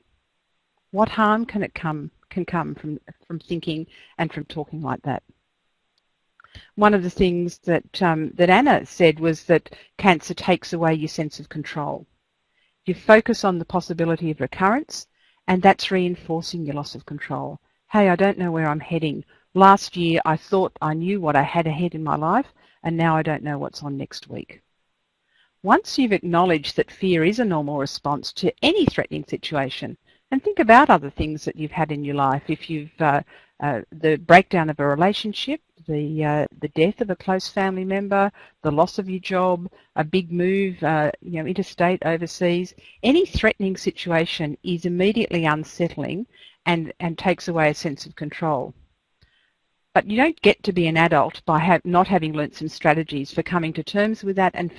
What harm can come from thinking and from talking like that? One of the things that Anna said was that cancer takes away your sense of control. You focus on the possibility of recurrence, and that's reinforcing your loss of control. Hey, I don't know where I'm heading. Last year I thought I knew what I had ahead in my life, and now I don't know what's on next week. Once you've acknowledged that fear is a normal response to any threatening situation, and think about other things that you've had in your life. If you've the breakdown of a relationship, the death of a close family member, the loss of your job, a big move, interstate, overseas, any threatening situation is immediately unsettling and takes away a sense of control. But you don't get to be an adult by not having learnt some strategies for coming to terms with that and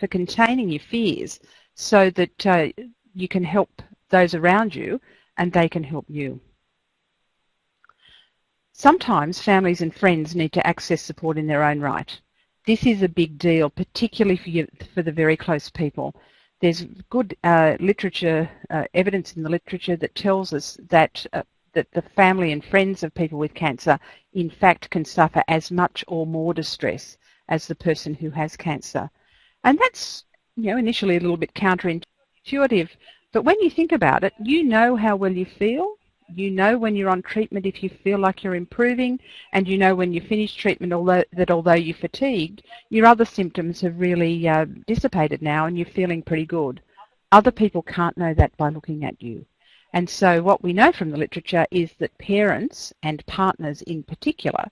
for containing your fears so that you can help those around you and they can help you. Sometimes families and friends need to access support in their own right. This is a big deal, particularly for the very close people. There's good literature, evidence in the literature that tells us that the family and friends of people with cancer in fact can suffer as much or more distress as the person who has cancer. And that's initially a little bit counterintuitive, but when you think about it, you know how well you feel, you know when you're on treatment if you feel like you're improving, and you know when you finish treatment although you're fatigued, your other symptoms have really dissipated now and you're feeling pretty good. Other people can't know that by looking at you. And so what we know from the literature is that parents and partners in particular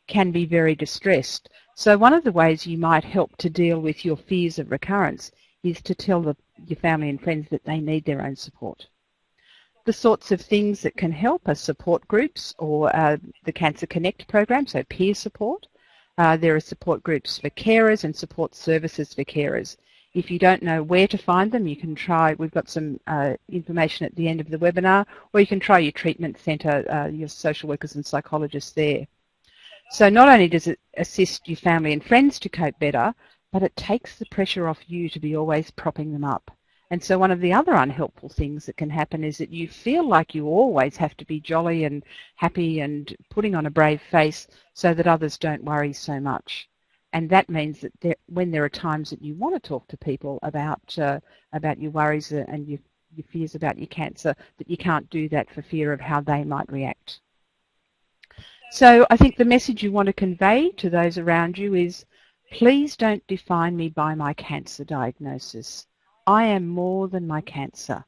can be very distressed. So one of the ways you might help to deal with your fears of recurrence is to tell your family and friends that they need their own support. The sorts of things that can help are support groups or the Cancer Connect program, so peer support. There are support groups for carers and support services for carers. If you don't know where to find them, you can try, we've got some information at the end of the webinar, or you can try your treatment centre, your social workers and psychologists there. So not only does it assist your family and friends to cope better, but it takes the pressure off you to be always propping them up. And so one of the other unhelpful things that can happen is that you feel like you always have to be jolly and happy and putting on a brave face so that others don't worry so much. And that means that when there are times that you want to talk to people about your worries and your fears about your cancer, that you can't do that for fear of how they might react. So I think the message you want to convey to those around you is, please don't define me by my cancer diagnosis. I am more than my cancer.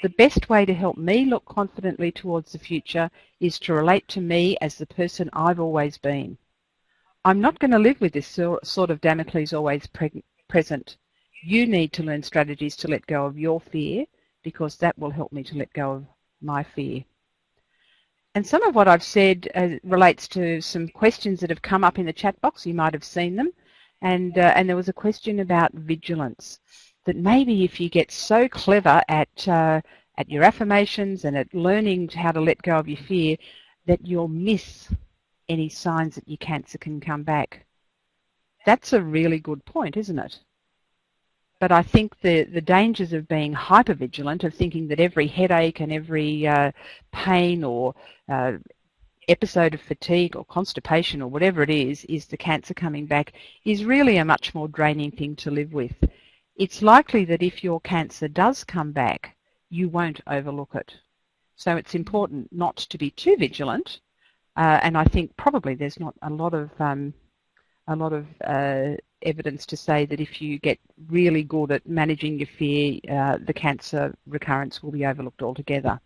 The best way to help me look confidently towards the future is to relate to me as the person I've always been. I'm not going to live with this sort of Damocles always present. You need to learn strategies to let go of your fear, because that will help me to let go of my fear. And some of what I've said relates to some questions that have come up in the chat box. You might have seen them. And there was a question about vigilance, that maybe if you get so clever at your affirmations and at learning how to let go of your fear, that you'll miss any signs that your cancer can come back. That's a really good point, isn't it? But I think the dangers of being hypervigilant, of thinking that every headache and every pain or episode of fatigue or constipation or whatever it is the cancer coming back, is really a much more draining thing to live with. It's likely that if your cancer does come back, you won't overlook it. So it's important not to be too vigilant, And I think probably there's not a lot of evidence to say that if you get really good at managing your fear, the cancer recurrence will be overlooked altogether.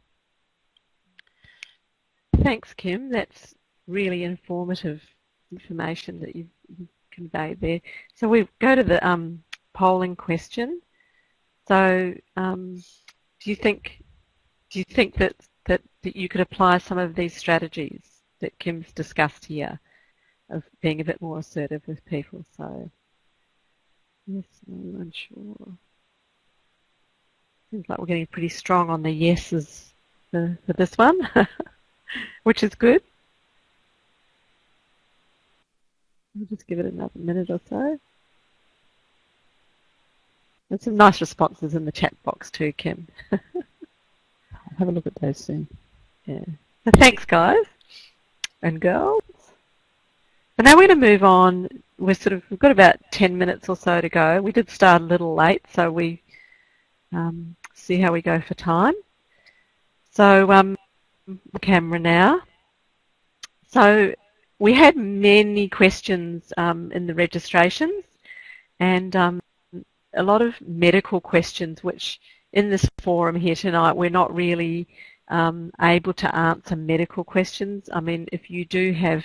Thanks, Kim. That's really informative information that you've conveyed there. So we go to the polling question. So do you think that you could apply some of these strategies that Kim's discussed here of being a bit more assertive with people? So yes, no, unsure. Seems like we're getting pretty strong on the yeses for this one, which is good. I'll just give it another minute or so. There's some nice responses in the chat box too, Kim. I'll have a look at those soon. Yeah. So thanks, guys and girls. So now we're going to move on. We've got about 10 minutes or so to go. We did start a little late, so we see how we go for time. So the camera now. So we had many questions in the registrations, and a lot of medical questions, which in this forum here tonight we're not really able to answer medical questions. I mean, if you do have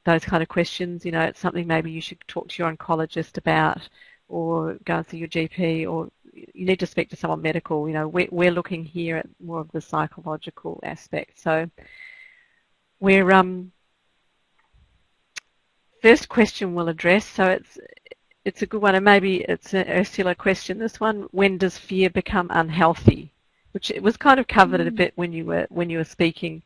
those kind of questions, you know, it's something maybe you should talk to your oncologist about, or go and see your GP, or you need to speak to someone medical. You know, we're looking here at more of the psychological aspect. So we're first question we'll address. So it's a good one, and maybe it's an Ursula question. This one: when does fear become unhealthy? Which it was kind of covered a bit when you were speaking,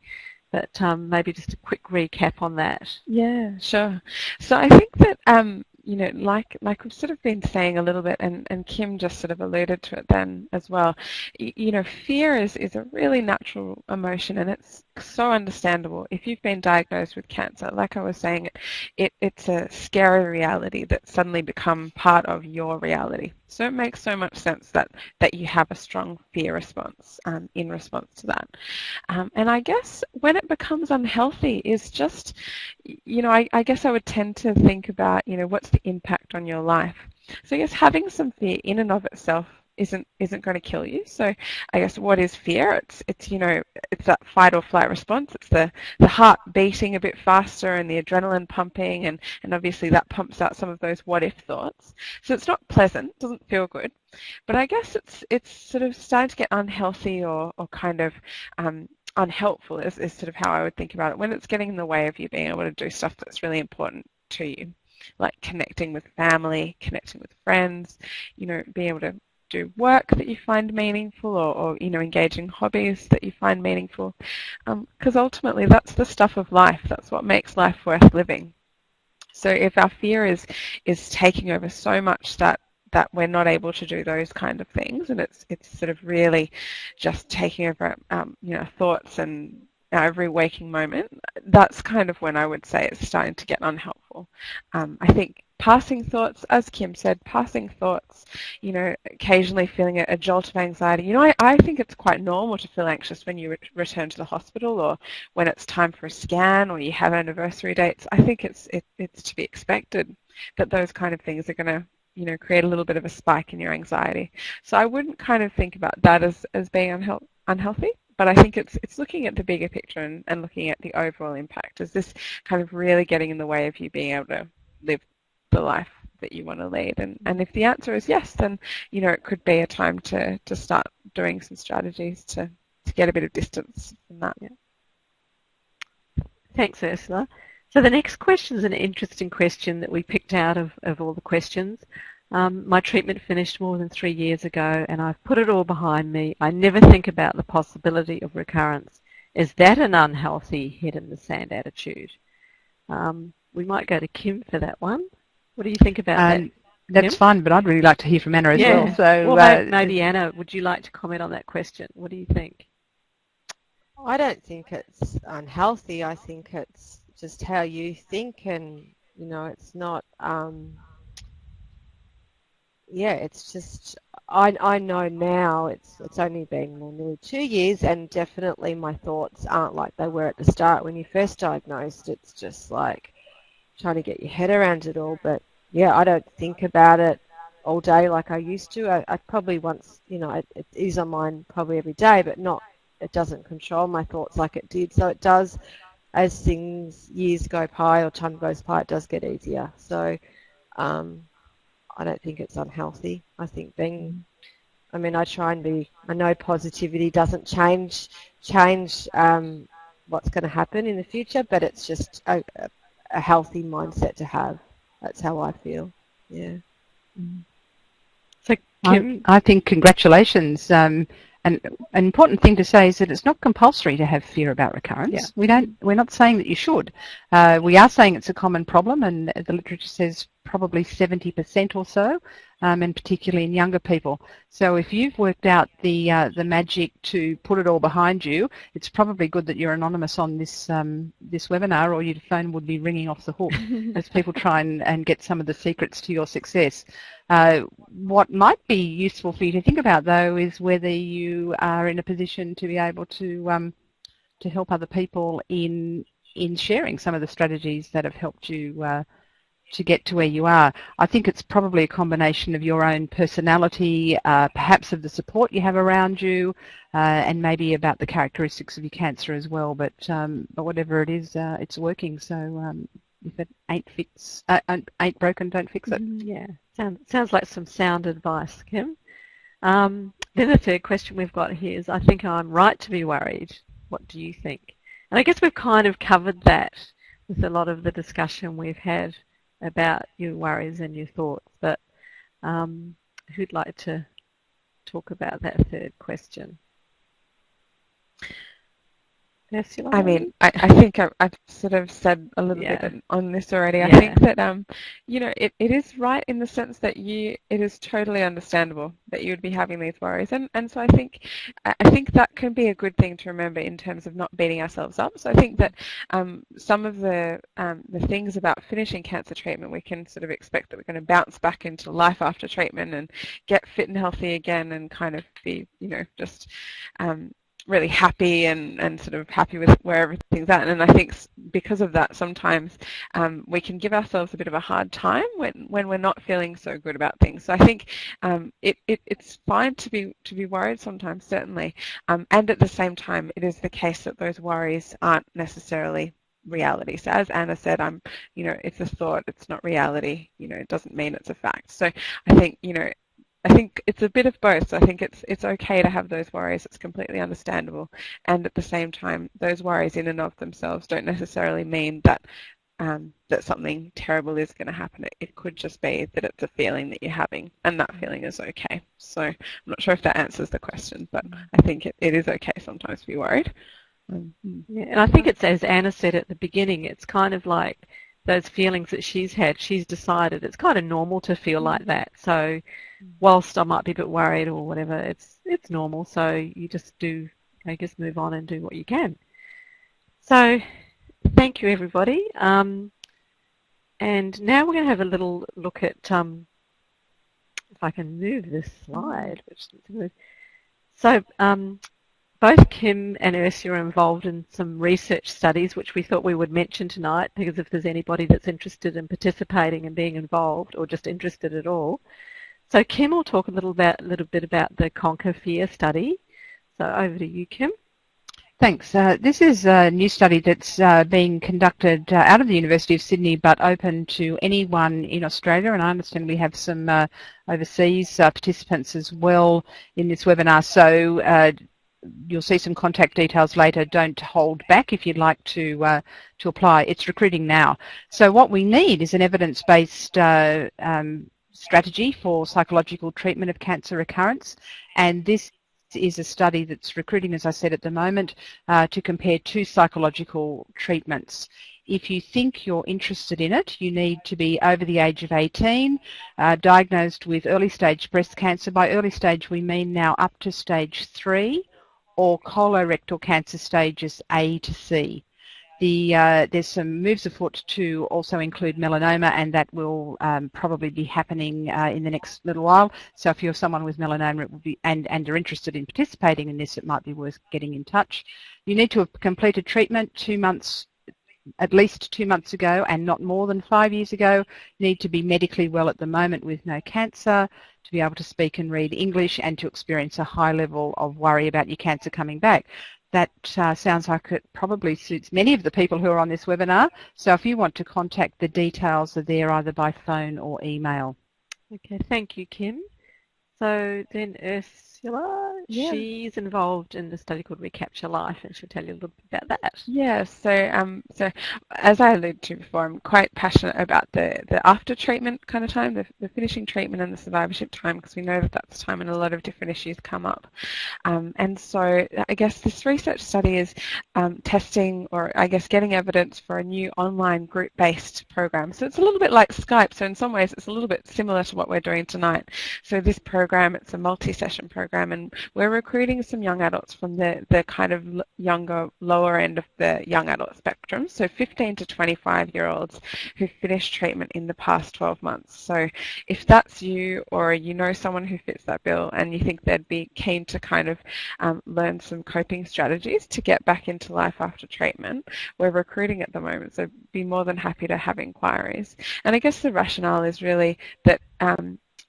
but maybe just a quick recap on that. Yeah, sure. So I think that you know, like we've sort of been saying a little bit, and Kim just sort of alluded to it then as well. You know, fear is a really natural emotion, and it's so understandable. If you've been diagnosed with cancer, like I was saying, it's a scary reality that's suddenly become part of your reality. So it makes so much sense that you have a strong fear response in response to that. And I guess when it becomes unhealthy is just, you know, I guess I would tend to think about, you know, what's the impact on your life. So I guess having some fear in and of itself isn't going to kill you. So I guess what is fear? It's you know, it's that fight or flight response. It's the heart beating a bit faster and the adrenaline pumping, and obviously that pumps out some of those what if thoughts. So it's not pleasant, doesn't feel good. But I guess it's sort of starting to get unhealthy or kind of unhelpful is sort of how I would think about it, when it's getting in the way of you being able to do stuff that's really important to you, like connecting with family, connecting with friends, you know, being able to do work that you find meaningful, or you know, engage in hobbies that you find meaningful, because ultimately that's the stuff of life. That's what makes life worth living. So if our fear is taking over so much that we're not able to do those kind of things, and it's sort of really just taking over you know, thoughts and every waking moment, that's kind of when I would say it's starting to get unhelpful. I think passing thoughts, as Kim said, passing thoughts, you know, occasionally feeling a jolt of anxiety. You know, I think it's quite normal to feel anxious when you return to the hospital, or when it's time for a scan, or you have anniversary dates. I think it's to be expected that those kind of things are going to, you know, create a little bit of a spike in your anxiety. So I wouldn't kind of think about that as being unhealthy. But I think it's looking at the bigger picture and looking at the overall impact. Is this kind of really getting in the way of you being able to live the life that you want to lead? And if the answer is yes, then, you know, it could be a time to start doing some strategies to get a bit of distance from that. Yeah. Thanks, Ursula. So the next question is an interesting question that we picked out of all the questions. My treatment finished more than 3 years ago, and I've put it all behind me. I never think about the possibility of recurrence. Is that an unhealthy head in the sand attitude? We might go to Kim for that one. What do you think about that? That's Kim? fine, but I'd really like to hear from Anna as well. So, well, maybe Anna, would you like to comment on that question? What do you think? I don't think it's unhealthy. I think it's just how you think, and you know, it's not. Yeah, it's just I know now it's only been nearly 2 years, and definitely my thoughts aren't like they were at the start when you first diagnosed. It's just like trying to get your head around it all. But yeah, I don't think about it all day like I used to. I probably once, it is on mine probably every day, but not. It doesn't control my thoughts like it did. So it does, as years go by or time goes by, it does get easier. So I don't think it's unhealthy. I think I try and I know positivity doesn't change what's going to happen in the future, but it's just a healthy mindset to have. That's how I feel. Yeah. So Kim, I think congratulations. An important thing to say is that it's not compulsory to have fear about recurrence. Yeah. We're not saying that you should. We are saying it's a common problem, and the literature says probably 70% or so, and particularly in younger people. So if you've worked out the magic to put it all behind you, it's probably good that you're anonymous on this this webinar, or your phone would be ringing off the hook as people try and get some of the secrets to your success. What might be useful for you to think about, though, is whether you are in a position to be able to help other people in sharing some of the strategies that have helped you to get to where you are. I think it's probably a combination of your own personality, perhaps of the support you have around you, and maybe about the characteristics of your cancer as well. But whatever it is, it's working. So if it ain't broken, don't fix it. Yeah, sounds like some sound advice, Kim. Then the third question we've got here is, I think I'm right to be worried. What do you think? And I guess we've kind of covered that with a lot of the discussion we've had about your worries and your thoughts, but who'd like to talk about that third question? Ursula? I think I've sort of said a little bit on this already. I think that it is right in the sense that it is totally understandable that you would be having these worries, and so I think that can be a good thing to remember in terms of not beating ourselves up. So I think that some of the things about finishing cancer treatment, we can sort of expect that we're going to bounce back into life after treatment and get fit and healthy again and kind of be just really happy and sort of happy with where everything's at. And I think because of that, sometimes we can give ourselves a bit of a hard time when we're not feeling so good about things. So I think it's fine to be worried sometimes, certainly, and at the same time, it is the case that those worries aren't necessarily reality. So as Anna said, it's a thought, it's not reality. It doesn't mean it's a fact. So I think it's a bit of both. So I think it's okay to have those worries. It's completely understandable. And at the same time, those worries in and of themselves don't necessarily mean that that something terrible is going to happen. It could just be that it's a feeling that you're having, and that feeling is okay. So I'm not sure if that answers the question, but I think it is okay sometimes to be worried. Yeah, and I think it's, as Anna said at the beginning, it's kind of like those feelings that she's had, she's decided it's kind of normal to feel like that. So whilst I might be a bit worried or whatever, it's normal. So you just move on and do what you can. So thank you, everybody. And now we're going to have a little look at, if I can move this slide. So both Kim and Ursula are involved in some research studies, which we thought we would mention tonight, because if there's anybody that's interested in participating and being involved, or just interested at all. So Kim will talk a little bit about the Conquer Fear study. So over to you, Kim. Thanks. This is a new study that's being conducted out of the University of Sydney, but open to anyone in Australia, and I understand we have some overseas participants as well in this webinar. So you'll see some contact details later. Don't hold back if you'd like to apply. It's recruiting now. So what we need is an evidence-based strategy for psychological treatment of cancer recurrence, and this is a study that's recruiting, as I said, at the moment, to compare two psychological treatments. If you think you're interested in it, you need to be over the age of 18, diagnosed with early stage breast cancer. By early stage, we mean now up to stage 3, or colorectal cancer stages A to C. There's some moves afoot to also include melanoma, and that will probably be happening in the next little while. So if you're someone with melanoma, it will be, and are interested in participating in this, it might be worth getting in touch. You need to have completed treatment 2 months, at least 2 months ago, and not more than 5 years ago. You need to be medically well at the moment with no cancer, to be able to speak and read English, and to experience a high level of worry about your cancer coming back. That sounds like it probably suits many of the people who are on this webinar. So if you want to contact, the details are there either by phone or email. Okay, thank you, Kim. So then Ursula, Yeah. she's involved in the study called Recapture Life, and she'll tell you a little bit about that. Yeah, so as I alluded to before, I'm quite passionate about the after treatment kind of time, the finishing treatment and the survivorship time, because we know that that's time when a lot of different issues come up. And so I guess this research study is testing, or I guess getting evidence for a new online group-based program. So it's a little bit like Skype, so in some ways it's a little bit similar to what we're doing tonight. So this program, it's a multi-session program, and we're recruiting some young adults from the kind of younger, lower end of the young adult spectrum, so 15 to 25-year-olds who finished treatment in the past 12 months. So if that's you, or you know someone who fits that bill and you think they'd be keen to kind of learn some coping strategies to get back into life after treatment, we're recruiting at the moment, so be more than happy to have inquiries. And I guess the rationale is really that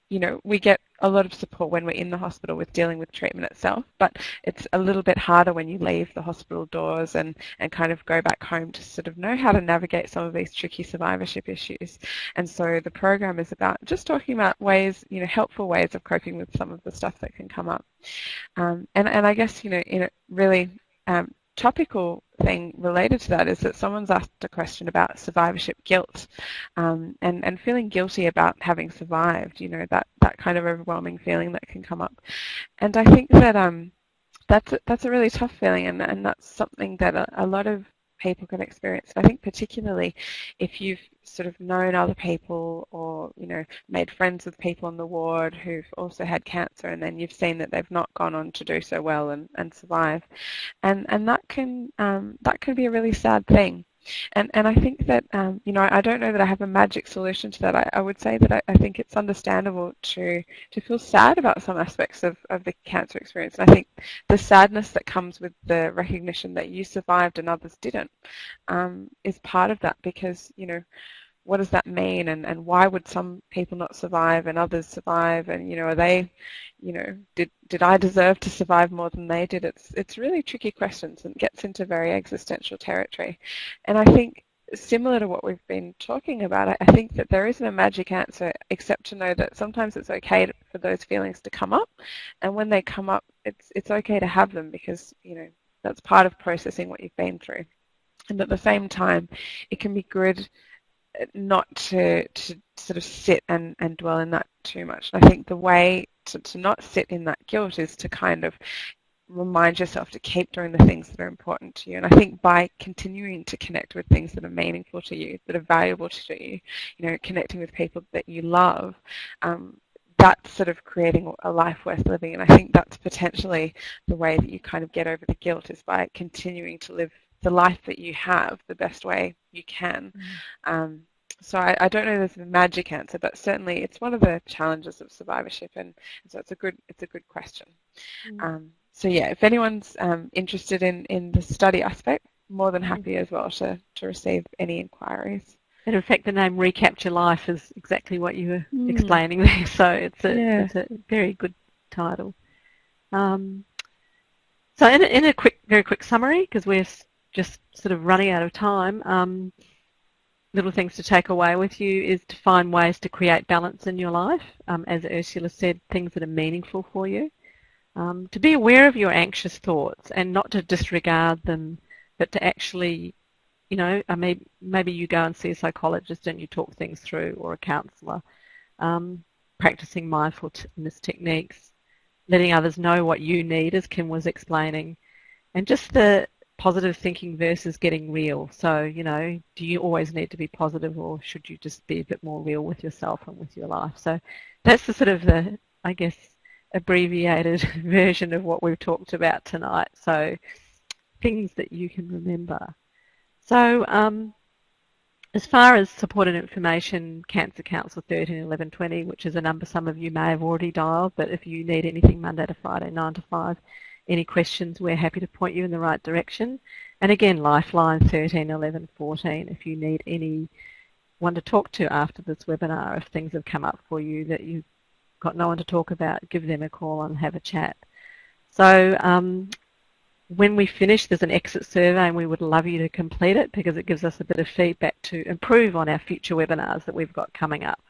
you know, we get a lot of support when we're in the hospital with dealing with treatment itself, but it's a little bit harder when you leave the hospital doors and kind of go back home to sort of know how to navigate some of these tricky survivorship issues. And so the program is about just talking about ways, you know, helpful ways of coping with some of the stuff that can come up. And I guess, you know, in a really topical thing related to that is that someone's asked a question about survivorship guilt, and feeling guilty about having survived, you know, that kind of overwhelming feeling that can come up. And I think that that's a really tough feeling, and that's something that a lot of people can experience. I think particularly if you've sort of known other people, or, you know, made friends with people on the ward who've also had cancer, and then you've seen that they've not gone on to do so well and survive. And that can be a really sad thing. And I think that, you know, I don't know that I have a magic solution to that. I would say that I think it's understandable to feel sad about some aspects of the cancer experience. And I think the sadness that comes with the recognition that you survived and others didn't is part of that, because, you know, what does that mean, and why would some people not survive and others survive, and, you know, are they, you know, did I deserve to survive more than they did? It's really tricky questions, and gets into very existential territory. And I think, similar to what we've been talking about, I think that there isn't a magic answer, except to know that sometimes it's okay for those feelings to come up, and when they come up, it's okay to have them, because, you know, that's part of processing what you've been through. And at the same time, it can be good not to sort of sit and dwell in that too much. And I think the way to not sit in that guilt is to kind of remind yourself to keep doing the things that are important to you. And I think by continuing to connect with things that are meaningful to you, that are valuable to you, you know, connecting with people that you love, that's sort of creating a life worth living. And I think that's potentially the way that you kind of get over the guilt, is by continuing to live the life that you have the best way you can. So I don't know there's a magic answer, but certainly it's one of the challenges of survivorship, and so it's a good question. So yeah, if anyone's interested in the study aspect, more than happy as well to receive any inquiries. And in fact, the name Recapture Life is exactly what you were explaining there, so it's a very good title. So in a very quick summary, because we're just sort of running out of time, little things to take away with you is to find ways to create balance in your life. As Ursula said, things that are meaningful for you. To be aware of your anxious thoughts and not to disregard them, but to actually, you know, maybe you go and see a psychologist and you talk things through, or a counsellor. Practicing mindfulness techniques, letting others know what you need, as Kim was explaining, and just the positive thinking versus getting real. So, you know, do you always need to be positive, or should you just be a bit more real with yourself and with your life? So that's the sort of the, I guess, abbreviated version of what we've talked about tonight. So things that you can remember. So as far as support and information, Cancer Council 131120, which is a number some of you may have already dialed, but if you need anything Monday to Friday, 9 to 5, any questions, we're happy to point you in the right direction. And again, Lifeline 131114, if you need anyone to talk to after this webinar, if things have come up for you that you've got no one to talk about, give them a call and have a chat. So when we finish, there's an exit survey, and we would love you to complete it because it gives us a bit of feedback to improve on our future webinars that we've got coming up.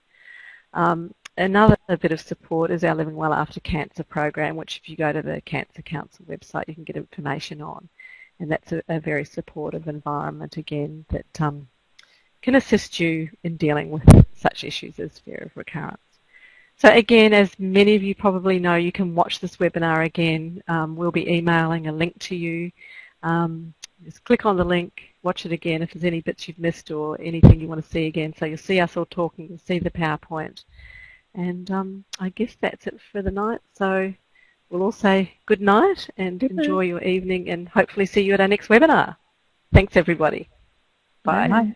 Another bit of support is our Living Well After Cancer program, which if you go to the Cancer Council website, you can get information on. And that's a very supportive environment, again, that can assist you in dealing with such issues as fear of recurrence. So again, as many of you probably know, you can watch this webinar again. We'll be emailing a link to you. Just click on the link, watch it again if there's any bits you've missed or anything you want to see again. So you'll see us all talking, you'll see the PowerPoint. And I guess that's it for the night. So we'll all say good night and enjoy your evening, and hopefully see you at our next webinar. Thanks, everybody. Bye. Bye.